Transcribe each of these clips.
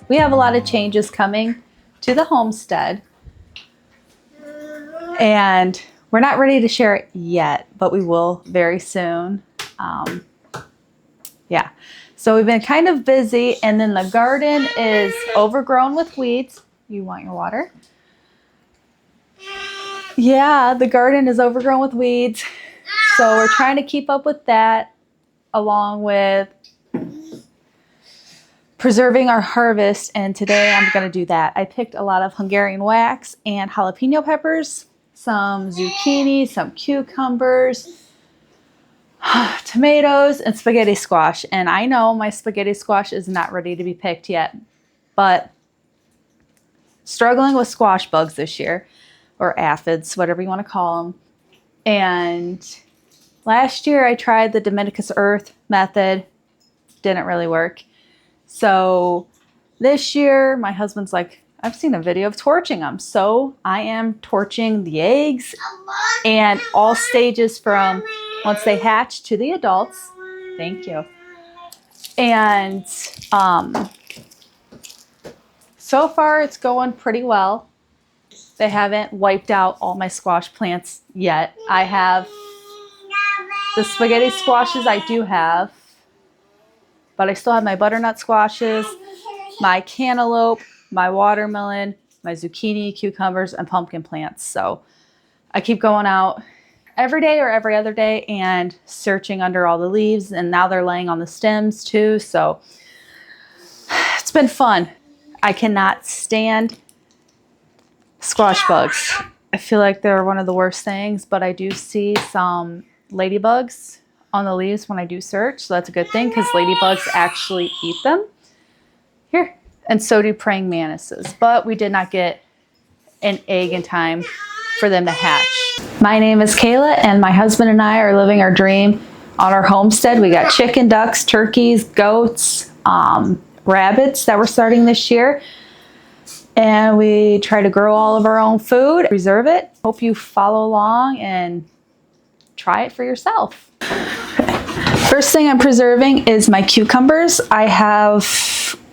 we have a lot of changes coming to the homestead, and we're not ready to share it yet, but we will very soon. Yeah, so we've been kind of busy, and then the garden is overgrown with weeds. You want your water? Yeah, the garden is overgrown with weeds, so we're trying to keep up with that, along with preserving our harvest, and today I'm going to do that. I picked a lot of Hungarian wax and jalapeno peppers, some zucchini, some cucumbers, tomatoes, and spaghetti squash. And I know my spaghetti squash is not ready to be picked yet, but struggling with squash bugs this year, or aphids, whatever you want to call them. And last year I tried the Dominicus Earth method, didn't really work. So this year my husband's like, I've seen a video of torching them. So I am torching the eggs and all stages from once they hatch to the adults. Thank you. And so far it's going pretty well. They haven't wiped out all my squash plants yet. I have the spaghetti squashes I do have, but I still have my butternut squashes, my cantaloupe, my watermelon, my zucchini, cucumbers, and pumpkin plants. So I keep going out every day or every other day and searching under all the leaves, and now they're laying on the stems too. So it's been fun. I cannot stand squash bugs. I feel like they're one of the worst things, but I do see some ladybugs on the leaves when I do search. So that's a good thing because ladybugs actually eat them. Here. And so do praying mantises. But we did not get an egg in time for them to hatch. My name is Kayla, and my husband and I are living our dream on our homestead. We got chicken, ducks, turkeys, goats, rabbits that we're starting this year. And we try to grow all of our own food, preserve it. Hope you follow along and try it for yourself. First thing I'm preserving is my cucumbers. I have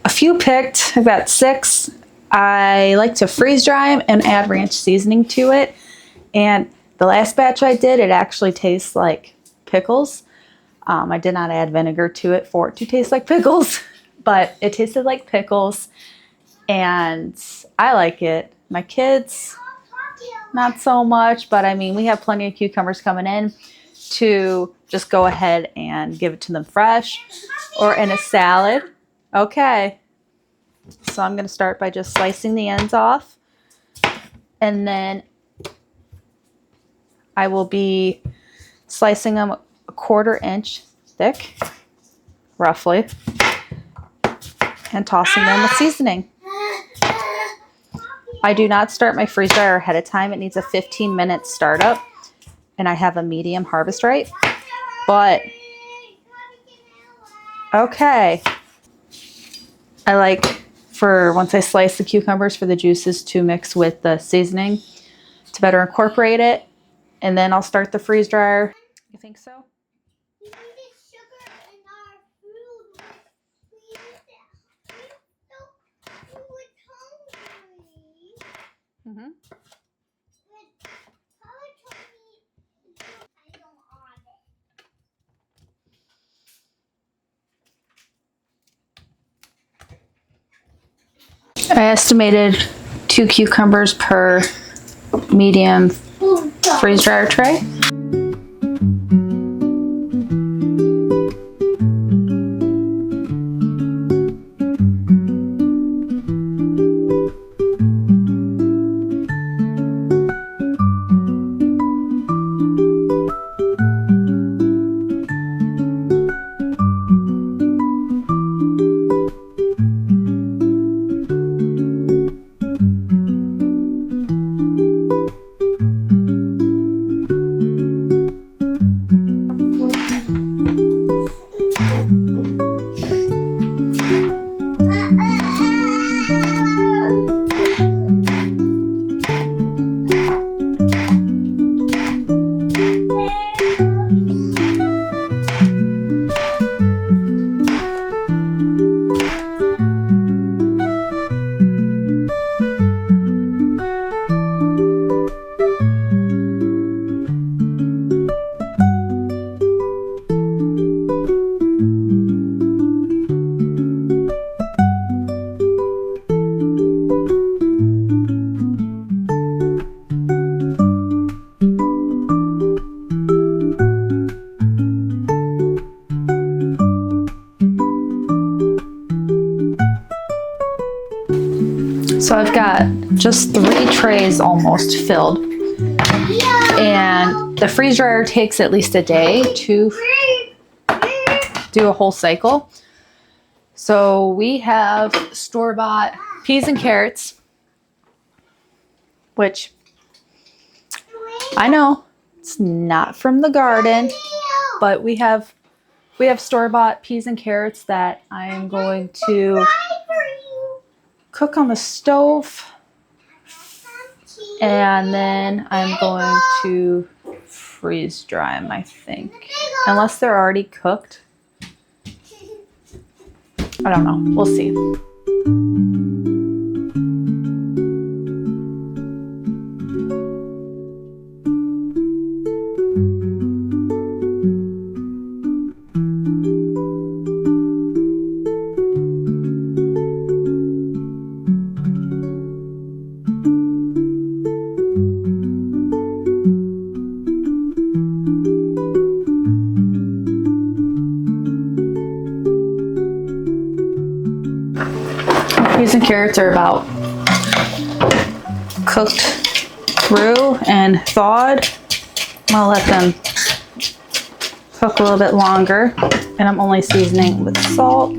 a few picked, I've got 6. I like to freeze dry them and add ranch seasoning to it. And the last batch I did, it actually tastes like pickles. I did not add vinegar to it for it to taste like pickles, but it tasted like pickles. And I like it. My kids, not so much, but I mean, we have plenty of cucumbers coming in to just go ahead and give it to them fresh or in a salad. Okay. So I'm going to start by just slicing the ends off, and then I will be slicing them a 1/4 inch thick, roughly, and tossing them with seasoning. I do not start my freeze dryer ahead of time. It needs a 15-minute startup, and I have a medium harvest rate. But okay, I like for once I slice the cucumbers for the juices to mix with the seasoning to better incorporate it, and then I'll start the freeze dryer. You think so? Mm-hmm. I estimated 2 cucumbers per medium freeze dryer tray. So I've got just 3 trays almost filled. And the freeze dryer takes at least a day to do a whole cycle. So we have store-bought peas and carrots, which I know it's not from the garden, but we have store-bought peas and carrots that I am going to cook on the stove, and then I'm going to freeze dry them, I think, unless they're already cooked. I don't know. We'll see. Peas and carrots are about cooked through and thawed. I'll let them cook a little bit longer, and I'm only seasoning with salt.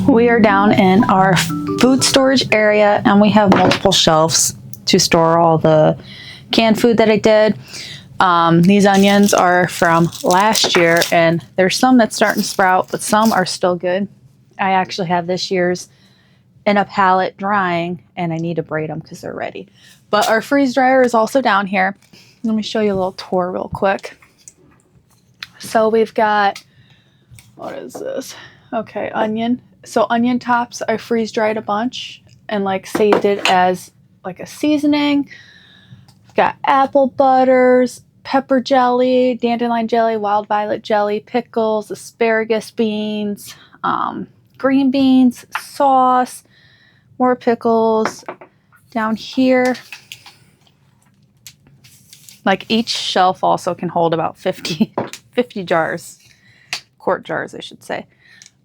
We are down in our food storage area, and we have multiple shelves to store all the canned food that I did. These onions are from last year, and there's some that's starting to sprout, but some are still good. I actually have this year's in a pallet drying, and I need to braid them because they're ready. But our freeze dryer is also down here. Let me show you a little tour real quick. So we've got, what is this? Okay, onion. So onion tops, I freeze dried a bunch and like saved it as like a seasoning. We've got apple butters, pepper jelly, dandelion jelly, wild violet jelly, pickles, asparagus beans, green beans, sauce, more pickles. Down here, like each shelf also can hold about 50 jars, quart jars, I should say.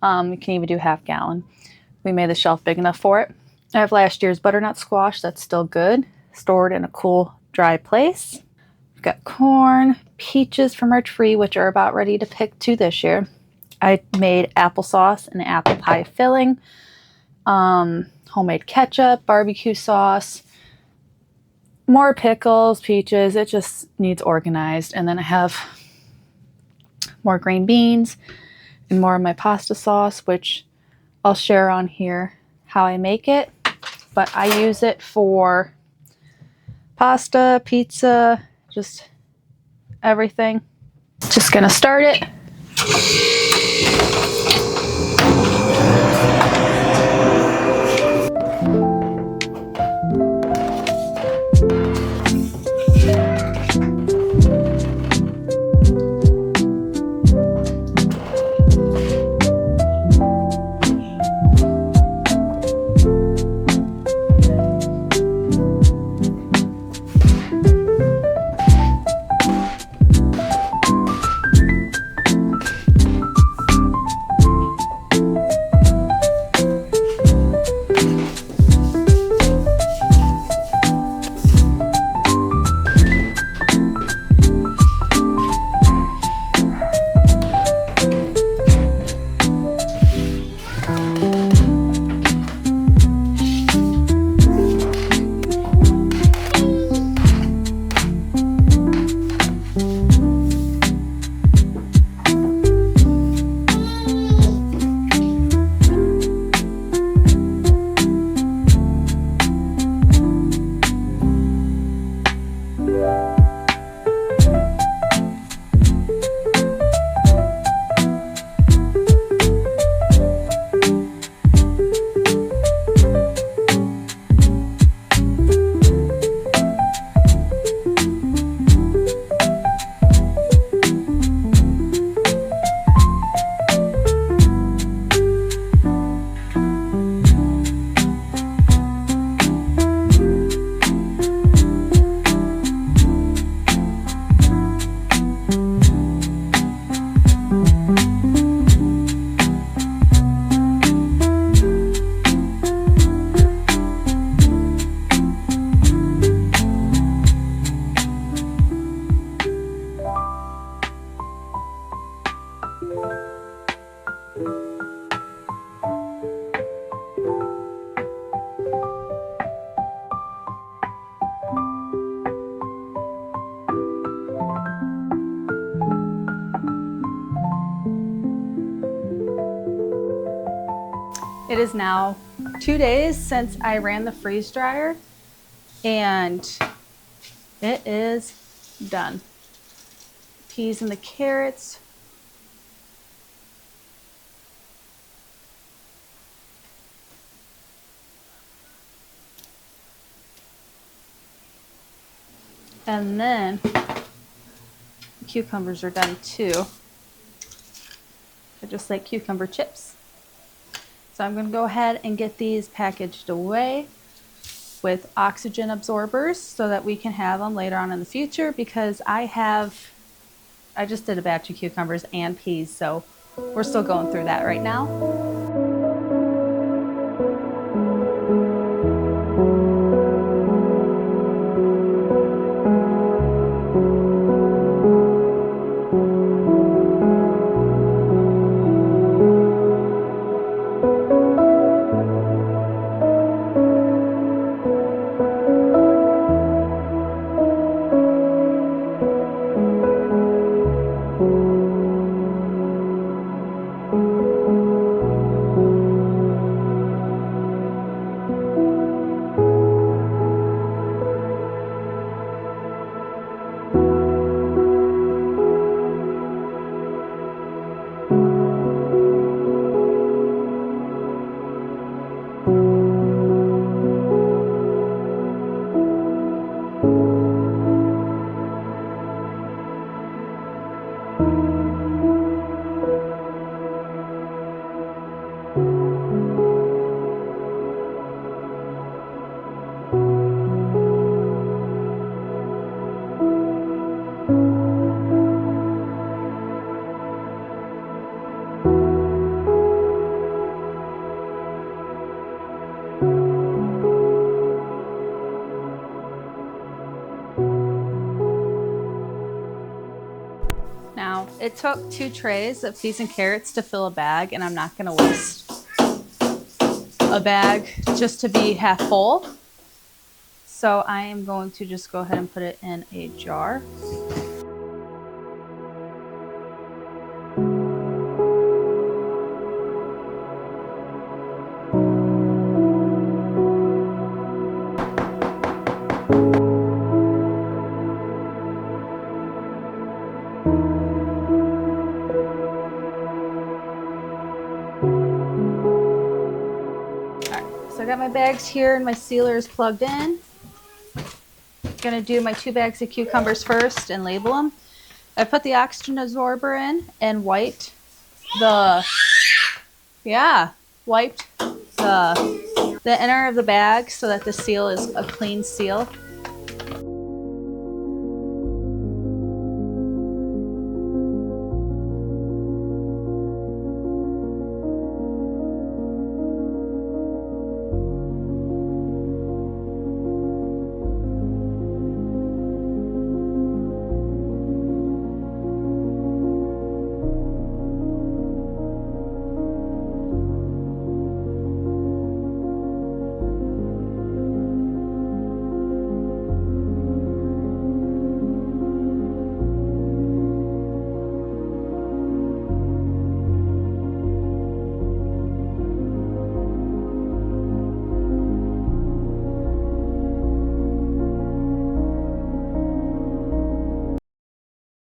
You can even do half gallon. We made the shelf big enough for it. I have last year's butternut squash that's still good, stored in a cool, dry place. We've got corn, peaches from our tree, which are about ready to pick too this year. I made applesauce and apple pie filling, homemade ketchup, barbecue sauce, more pickles, peaches. It just needs organized. And then I have more green beans and more of my pasta sauce, which I'll share on here how I make it. But I use it for pasta, pizza, just everything. Just gonna start it. It is now 2 days since I ran the freeze dryer, and it is done. Peas and the carrots. And then the cucumbers are done too. I just like cucumber chips. So I'm going to go ahead and get these packaged away with oxygen absorbers so that we can have them later on in the future, because I just did a batch of cucumbers and peas, so we're still going through that right now. Now, it took 2 trays of peas and carrots to fill a bag, and I'm not going to waste a bag just to be half full. So I am going to just go ahead and put it in a jar. So I got my bags here and my sealer is plugged in. Gonna do my 2 bags of cucumbers first and label them. I put the oxygen absorber in and wiped the inner of the bag so that the seal is a clean seal.